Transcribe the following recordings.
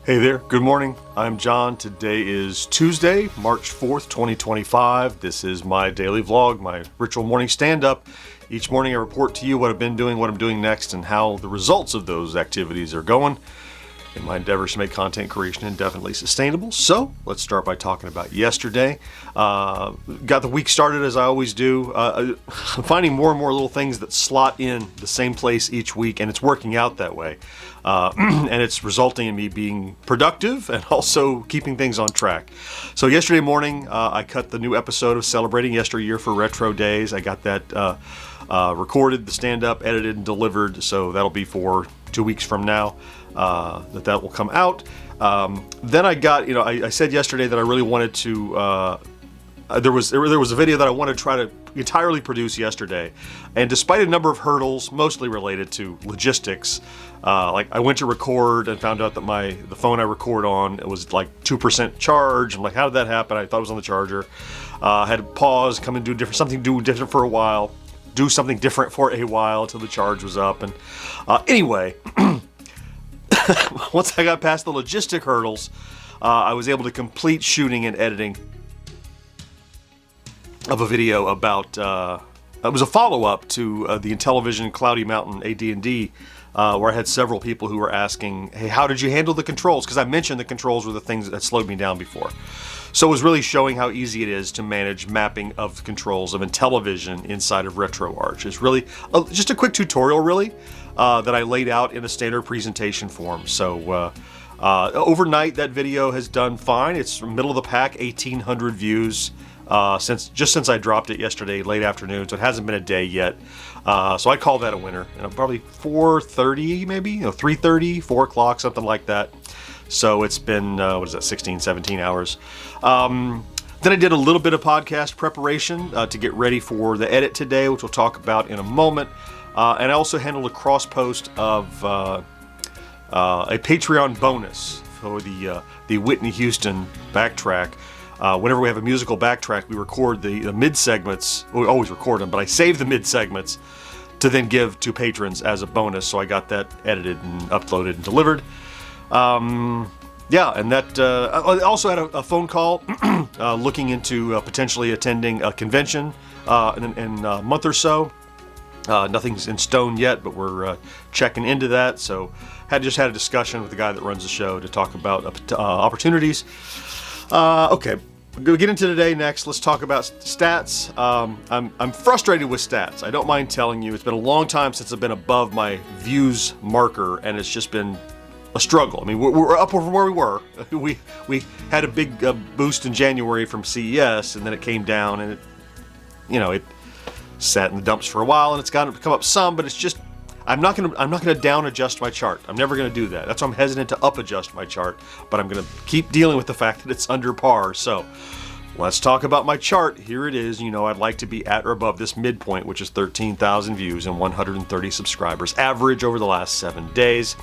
Hey there, good morning. I'm John. Today is Tuesday, March 4th, 2025. This is my daily vlog, my ritual morning stand-up. Each morning I report to you what I've been doing, what I'm doing next, and how the results of those activities are going in my endeavors to make content creation indefinitely sustainable. So let's start by talking about yesterday. Got the week started as I always do. I'm finding more and more little things that slot in the same place each week, and it's working out that way. And it's resulting in me being productive and also keeping things on track. So yesterday morning, I cut the new episode of Celebrating Yesteryear for Retro Days. I got that recorded, the stand-up, edited, and delivered. So that'll be for 2 weeks from now that will come out. Then I got, I said yesterday that I really wanted to. There was a video that I wanted to try to entirely produce yesterday, and despite a number of hurdles, mostly related to logistics, like I went to record and found out that the phone I record on, it was like 2% charge. I'm like, how did that happen? I thought it was on the charger. I had to pause, come and do something different for a while, do something different for a while until the charge was up. And anyway, once I got past the logistic hurdles, I was able to complete shooting and editing of a video about, it was a follow-up to the Intellivision Cloudy Mountain AD&D, where I had several people who were asking, hey, how did you handle the controls? Because I mentioned the controls were the things that slowed me down before. So it was really showing how easy it is to manage mapping of the controls of Intellivision inside of RetroArch. It's really just a quick tutorial, really, that I laid out in a standard presentation form. So overnight, that video has done fine. It's middle of the pack, 1,800 views. Since I dropped it yesterday late afternoon, so it hasn't been a day yet. So I call that a winner. Probably 4:30, maybe 3:30, 4 o'clock, something like that. So it's been 16, 17 hours. Then I did a little bit of podcast preparation to get ready for the edit today, which we'll talk about in a moment. And I also handled a cross post of a Patreon bonus for the Whitney Houston backtrack. Whenever we have a musical backtrack, we record the mid segments. We always record them, but I save the mid segments to then give to patrons as a bonus. So I got that edited and uploaded and delivered. Yeah, and that I also had a phone call looking into potentially attending a convention in a month or so. Nothing's in stone yet, but we're checking into that. So just had a discussion with the guy that runs the show to talk about opportunities. Okay, we'll get into today next. Let's talk about stats. I'm frustrated with stats. I don't mind telling you. It's been a long time since I've been above my views marker, and it's just been a struggle. I mean, we're up from where we were. We had a big boost in January from CES, and then it came down, and it sat in the dumps for a while, and it's come up some, but it's just I'm not gonna down adjust my chart. I'm never gonna do that. That's why I'm hesitant to up adjust my chart, but I'm gonna keep dealing with the fact that it's under par. So let's talk about my chart. Here it is. I'd like to be at or above this midpoint, which is 13,000 views and 130 subscribers average over the last 7 days.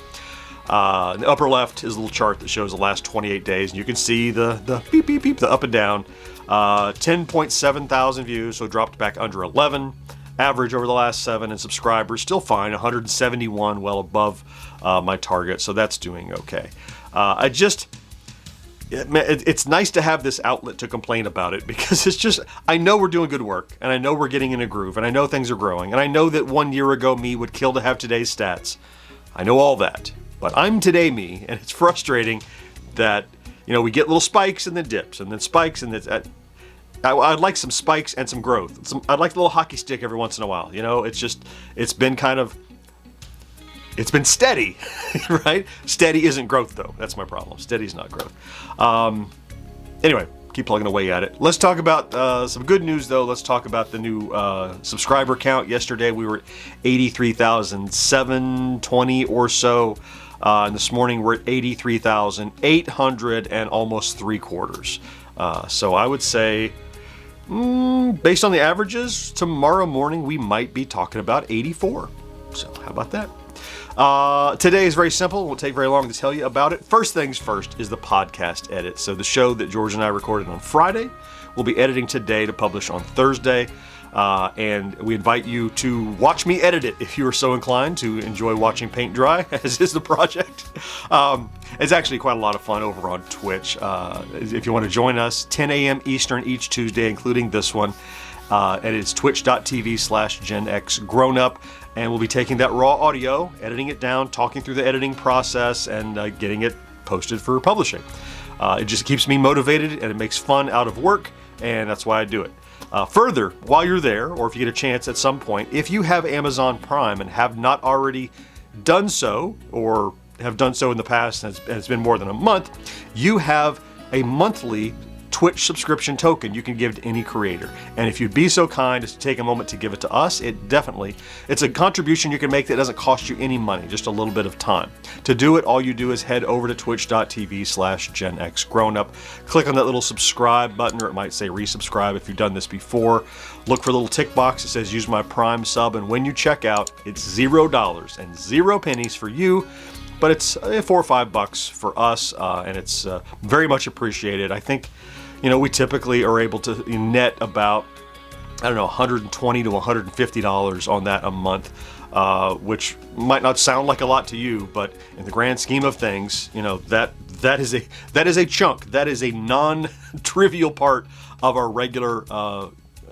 In the upper left is a little chart that shows the last 28 days, and you can see the beep beep beep, the up and down. 10.7 thousand views, so dropped back under 11. Average over the last 7, and subscribers still fine, 171, well above my target, so that's doing okay. It's nice to have this outlet to complain about it, because I know we're doing good work, and I know we're getting in a groove, and I know things are growing, and I know that 1 year ago me would kill to have today's stats. I know all that, but I'm today me, and it's frustrating that we get little spikes and then dips, and then spikes and then. I'd like some spikes and some growth. I'd like a little hockey stick every once in a while. It's been steady, right? Steady isn't growth, though. That's my problem. Steady's not growth. Anyway, keep plugging away at it. Let's talk about some good news, though. Let's talk about the new subscriber count. Yesterday, we were at 83,720 or so. And this morning, we're at 83,800 and almost 3/4. So I would say, based on the averages, tomorrow morning we might be talking about 84. So how about that? Today is very simple. It won't take very long to tell you about it. First things first is the podcast edit. So the show that George and I recorded on Friday, we'll be editing today to publish on Thursday. And we invite you to watch me edit it if you are so inclined to enjoy watching paint dry, as is the project. It's actually quite a lot of fun over on Twitch. If you want to join us, 10 a.m. Eastern each Tuesday, including this one. And it's twitch.tv/GenXGrownUp. And we'll be taking that raw audio, editing it down, talking through the editing process, and getting it posted for publishing. It just keeps me motivated, and it makes fun out of work, and that's why I do it. Further, while you're there, or if you get a chance at some point, if you have Amazon Prime and have not already done so, or have done so in the past and it's been more than a month, you have a monthly Twitch subscription token you can give to any creator. And if you'd be so kind as to take a moment to give it to us, it's a contribution you can make that doesn't cost you any money, just a little bit of time. To do it, all you do is head over to twitch.tv/GenXGrownUp. Click on that little subscribe button, or it might say resubscribe if you've done this before. Look for the little tick box that says use my Prime sub, and when you check out, it's $0 and 0 pennies for you. But it's $4 or $5 for us, and it's very much appreciated. I think, we typically are able to net about, $120 to $150 on that a month, which might not sound like a lot to you, but in the grand scheme of things, that is a chunk. That is a non-trivial part of our regular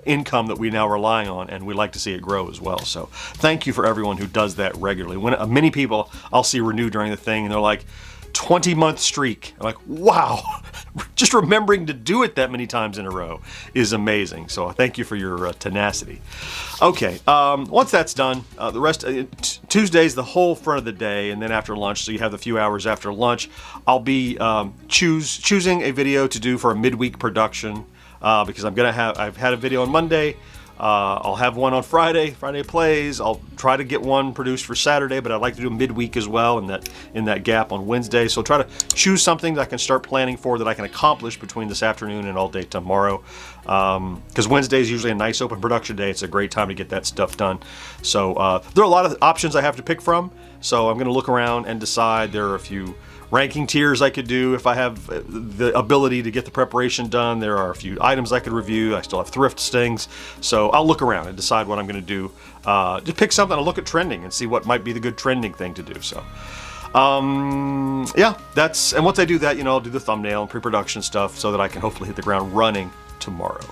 income that we now rely on, and we like to see it grow as well. So thank you for everyone who does that regularly. When many people I'll see renew during the thing, and they're like, 20-month streak. I'm like, wow, just remembering to do it that many times in a row is amazing. So thank you for your tenacity. Okay, once that's done, the rest, Tuesday's the whole front of the day, and then after lunch, so you have the few hours after lunch, I'll be choosing a video to do for a midweek production, because I've had a video on Monday. I'll have one on Friday Plays. I'll try to get one produced for Saturday, but I'd like to do a midweek as well in that gap on Wednesday. So I'll try to choose something that I can start planning for, that I can accomplish between this afternoon and all day tomorrow. Because Wednesday is usually a nice open production day. It's a great time to get that stuff done. So there are a lot of options I have to pick from. So I'm going to look around and decide. There are a few ranking tiers I could do if I have the ability to get the preparation done. There are a few items I could review. I still have thrift stings. So I'll look around and decide what I'm going to do. Just pick something. I'll look at trending and see what might be the good trending thing to do. So yeah, and once I do that, I'll do the thumbnail and pre-production stuff so that I can hopefully hit the ground running tomorrow.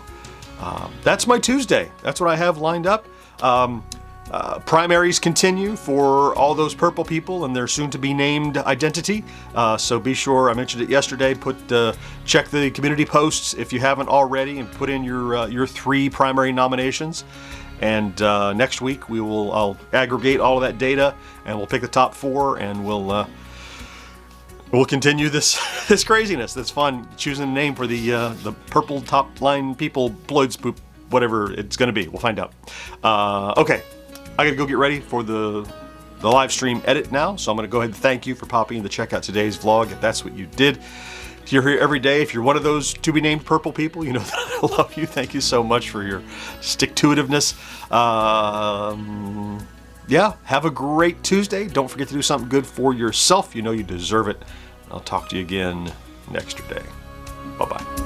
That's my Tuesday. That's what I have lined up. Primaries continue for all those purple people and their soon-to-be named identity. So be sure, I mentioned it yesterday, check the community posts if you haven't already, and put in your 3 primary nominations. And next week I'll aggregate all of that data, and we'll pick the top 4, and we'll continue this craziness. That's fun, choosing a name for the purple top line people, Blood Spoop, whatever it's going to be. We'll find out. Okay. I gotta go get ready for the live stream edit now, so I'm gonna go ahead and thank you for popping in to check out today's vlog, if that's what you did. If you're here every day, if you're one of those to-be-named purple people, you know that I love you. Thank you so much for your stick-to-itiveness. Yeah, have a great Tuesday. Don't forget to do something good for yourself. You know you deserve it. I'll talk to you again next day. Bye-bye.